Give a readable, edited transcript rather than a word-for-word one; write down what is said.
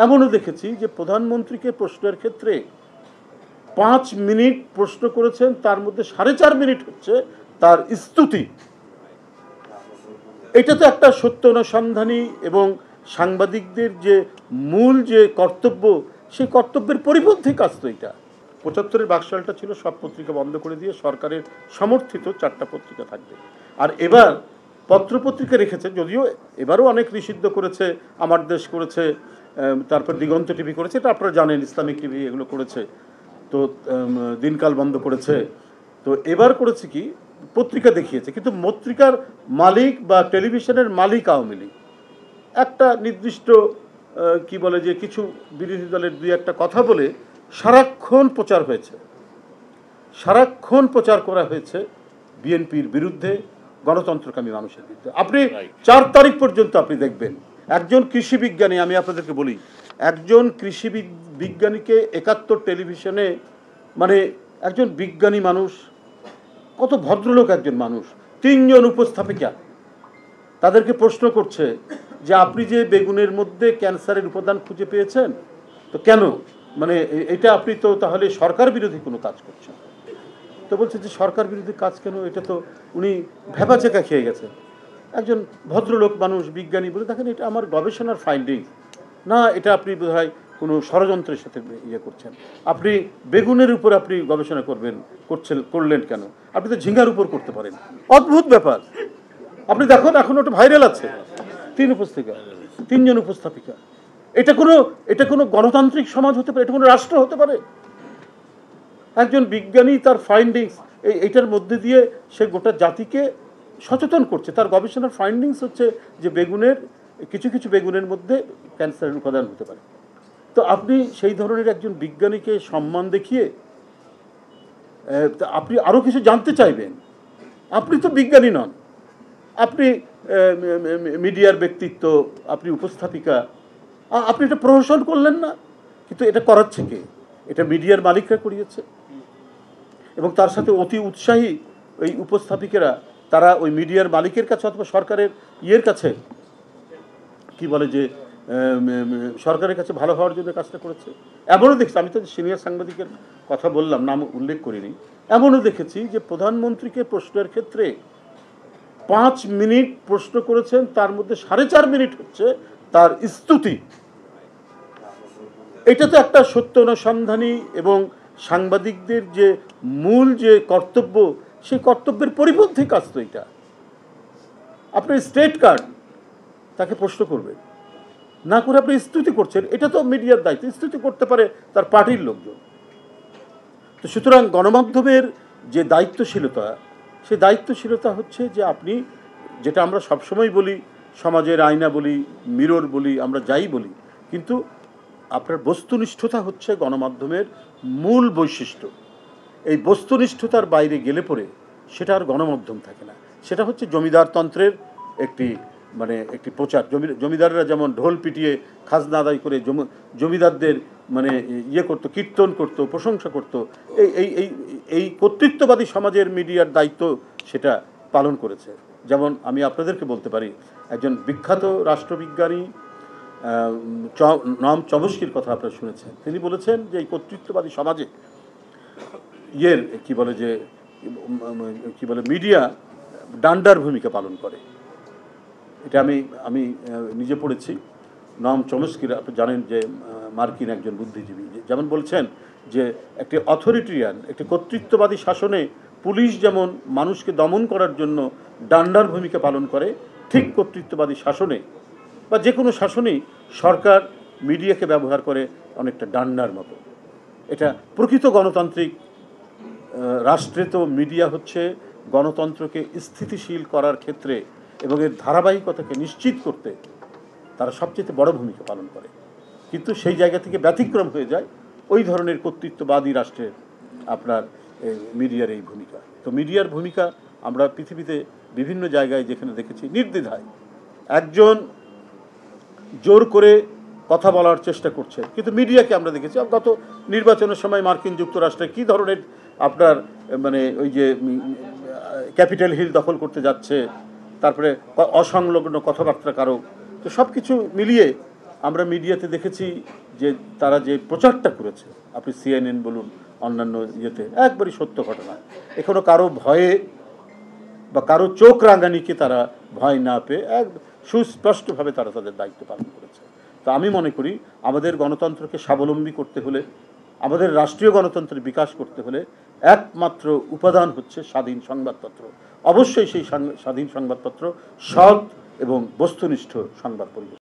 এমনও দেখেছি যে প্রধানমন্ত্রীকে প্রশ্নের ক্ষেত্রে 5 মিনিট প্রশ্ন করেছেন, তার মধ্যে 4.5 মিনিট হচ্ছে তার স্তুতি। এটা তো একটা সত্য অনুসন্ধানী এবং সাংবাদিকদের যে মূল যে কর্তব্য, সেই কর্তব্যের পরিপন্থী কাজ তো এটা। 75-এর বাকশালটা ছিল সব পত্রিকা বন্ধ করে দিয়ে সরকারের সমর্থিত 4টা পত্রিকা থাকবে। আর এবার পত্রপত্রিকা রেখেছে, যদিও এবারও অনেক নিষিদ্ধ করেছে, আমার দেশ করেছে, তারপর দিগন্ত টিভি করেছে, এটা আপনারা জানেন, ইসলামিক টিভি এগুলো করেছে, তো দিনকাল বন্ধ করেছে। তো এবার করেছে কি, পত্রিকা দেখিয়েছে, কিন্তু পত্রিকার মালিক বা টেলিভিশনের মালিক আওয়ামী লীগ। একটা নির্দিষ্ট কি বলে যে কিছু বিরোধী দলের দুই একটা কথা বলে সারাক্ষণ প্রচার হয়েছে, সারাক্ষণ প্রচার করা হয়েছে বিএনপির বিরুদ্ধে, গণতন্ত্রকামী মানুষের বিরুদ্ধে। আপনি 4 তারিখ পর্যন্ত আপনি দেখবেন একজন কৃষি বিজ্ঞানী, আমি আপনাদেরকে বলি, একজন কৃষি বিজ্ঞানীকে 71 টেলিভিশনে, মানে একজন বিজ্ঞানী মানুষ, কত ভদ্রলোক একজন মানুষ, 3 জন উপস্থাপিকা তাদেরকে প্রশ্ন করছে যে আপনি যে বেগুনের মধ্যে ক্যান্সারের উপাদান খুঁজে পেয়েছেন, তো কেন, মানে এটা আপনি তো তাহলে সরকার বিরোধী কোনো কাজ করছেন। তো বলছে যে সরকার বিরোধী কাজ কেন, এটা তো উনি ভেবাচেকা খেয়ে গেছেন। একজন ভদ্রলোক মানুষ বিজ্ঞানী বলে, দেখেন এটা আমার গবেষণার ফাইন্ডিং না, এটা আপনি বোধহয় কোনো ষড়যন্ত্রের সাথে ইয়ে করছেন। আপনি বেগুনের উপর আপনি গবেষণা করলেন কেন, আপনি তো ঝিঙ্গার উপর করতে পারেন। অদ্ভুত ব্যাপার। আপনি দেখুন এখন ওটা ভাইরাল আছে, 3 জন উপস্থাপিকা। এটা কোনো গণতান্ত্রিক সমাজ হতে পারে? এটা কোনো রাষ্ট্র হতে পারে? একজন বিজ্ঞানী তার ফাইন্ডিংস এইটার মধ্যে দিয়ে সে গোটা জাতিকে সচেতন করছে। তার গবেষণার ফাইন্ডিংস হচ্ছে যে বেগুনের কিছু বেগুনের মধ্যে ক্যান্সারের উপাদান হতে পারে। তো আপনি সেই ধরনের একজন বিজ্ঞানীকে সম্মান দেখিয়ে আপনি আরও কিছু জানতে চাইবেন। আপনি তো বিজ্ঞানী নন, আপনি মিডিয়ার ব্যক্তিত্ব, আপনি উপস্থাপিকা, আপনি এটা প্রহসন করলেন না। কিন্তু এটা করাচ্ছে কে? এটা মিডিয়ার মালিকরা করিয়েছে, এবং তার সাথে অতি উৎসাহী ওই উপস্থাপিকেরা, তারা ওই মিডিয়ার মালিকের কাছে অথবা সরকারের ইয়ের কাছে, কি বলে যে সরকারের কাছে ভালো হওয়ার জন্য কাজটা করেছে। এমনও দেখছি, আমি তো সিনিয়র সাংবাদিকের কথা বললাম, নাম উল্লেখ করিনি, এমনও দেখেছি যে প্রধানমন্ত্রীকে প্রশ্নের ক্ষেত্রে 5 মিনিট প্রশ্ন করেছেন, তার মধ্যে 4.5 মিনিট হচ্ছে তার স্তুতি। এটা তো একটা সত্য অনুসন্ধানী এবং সাংবাদিকদের যে মূল যে কর্তব্য, সেই কর্তব্যের পরিপন্থী কাজ তো এটা। আপনার স্টেট কার্ড, তাকে প্রশ্ন করবেন না করে আপনি স্তুতি করছেন, এটা তো মিডিয়ার দায়িত্ব। স্তুতি করতে পারে তার পার্টির লোকজন। তো সুতরাং গণমাধ্যমের যে দায়িত্বশীলতা, সেই দায়িত্বশীলতা হচ্ছে যে আপনি, যেটা আমরা সবসময় বলি, সমাজের আয়না বলি, মিরর বলি, আমরা যাই বলি, কিন্তু আপনার বস্তুনিষ্ঠতা হচ্ছে গণমাধ্যমের মূল বৈশিষ্ট্য। এই বস্তুনিষ্ঠতার বাইরে গেলে পরে সেটা আর গণমাধ্যম থাকে না, সেটা হচ্ছে জমিদারতন্ত্রের একটি প্রচার। জমিদাররা যেমন ঢোল পিটিয়ে খাজনা আদায় করে জমিদারদের ইয়ে করতো, কীর্তন করতো, প্রশংসা করতো, এই কর্তৃত্ববাদী সমাজের মিডিয়ার দায়িত্ব সেটা পালন করেছে। যেমন আমি আপনাদেরকে বলতে পারি, একজন বিখ্যাত রাষ্ট্রবিজ্ঞানী নম চমস্কির কথা আপনারা শুনেছেন। তিনি বলেছেন যে এই কর্তৃত্ববাদী সমাজে মিডিয়া ডান্ডার ভূমিকা পালন করে। এটা আমি নিজে পড়েছি। নম চমস্কির, আপনি জানেন যে মার্কিন একজন বুদ্ধিজীবী, যেমন বলছেন যে একটি অথরিটেরিয়ান, একটি কর্তৃত্ববাদী শাসনে পুলিশ যেমন মানুষকে দমন করার জন্য ডান্ডার ভূমিকা পালন করে, ঠিক কর্তৃত্ববাদী শাসনে বা যে কোনো শাসনেই সরকার মিডিয়াকে ব্যবহার করে অনেকটা ডান্ডার মতো। এটা প্রকৃত গণতান্ত্রিক রাষ্ট্রে তো মিডিয়া হচ্ছে গণতন্ত্রকে স্থিতিশীল করার ক্ষেত্রে এবং এর ধারাবাহিকতাকে নিশ্চিত করতে তারা সবচেয়ে বড় ভূমিকা পালন করে। কিন্তু সেই জায়গা থেকে ব্যতিক্রম হয়ে যায় ওই ধরনের কর্তৃত্ববাদী রাষ্ট্রের আপনার মিডিয়ার এই ভূমিকা। তো মিডিয়ার ভূমিকা আমরা পৃথিবীতে বিভিন্ন জায়গায় যেখানে দেখেছি, নির্দ্বিধায় একজন জোর করে কথা বলার চেষ্টা করছে, কিন্তু মিডিয়াকে আমরা দেখেছি গত নির্বাচনের সময় মার্কিন যুক্তরাষ্ট্রে কী ধরনের আপনার ওই যে ক্যাপিটাল হিল দখল করতে যাচ্ছে, তারপরে অসংলগ্ন কথাবার্তা কারো, তো সব কিছু মিলিয়ে আমরা মিডিয়াতে দেখেছি যে তারা যে প্রচারটা করেছে, আপনি CNN বলুন, অন্যান্য ইয়েতে, একবারই সত্য ঘটনা। এখনো কারো ভয়ে বা কারো চোখ রাঙানিকে তারা ভয় না পেয়ে এক সুস্পষ্টভাবে তারা তাদের দায়িত্ব পালন করেছে। তো আমি মনে করি আমাদের গণতন্ত্রকে স্বাবলম্বী করতে হলে, আমাদের রাষ্ট্রীয় গণতন্ত্রের বিকাশ করতে হলে একমাত্র উপাদান হচ্ছে স্বাধীন সংবাদপত্র। অবশ্যই সেই স্বাধীন সংবাদপত্র সৎ এবং বস্তুনিষ্ঠ সংবাদ পরিবেশন।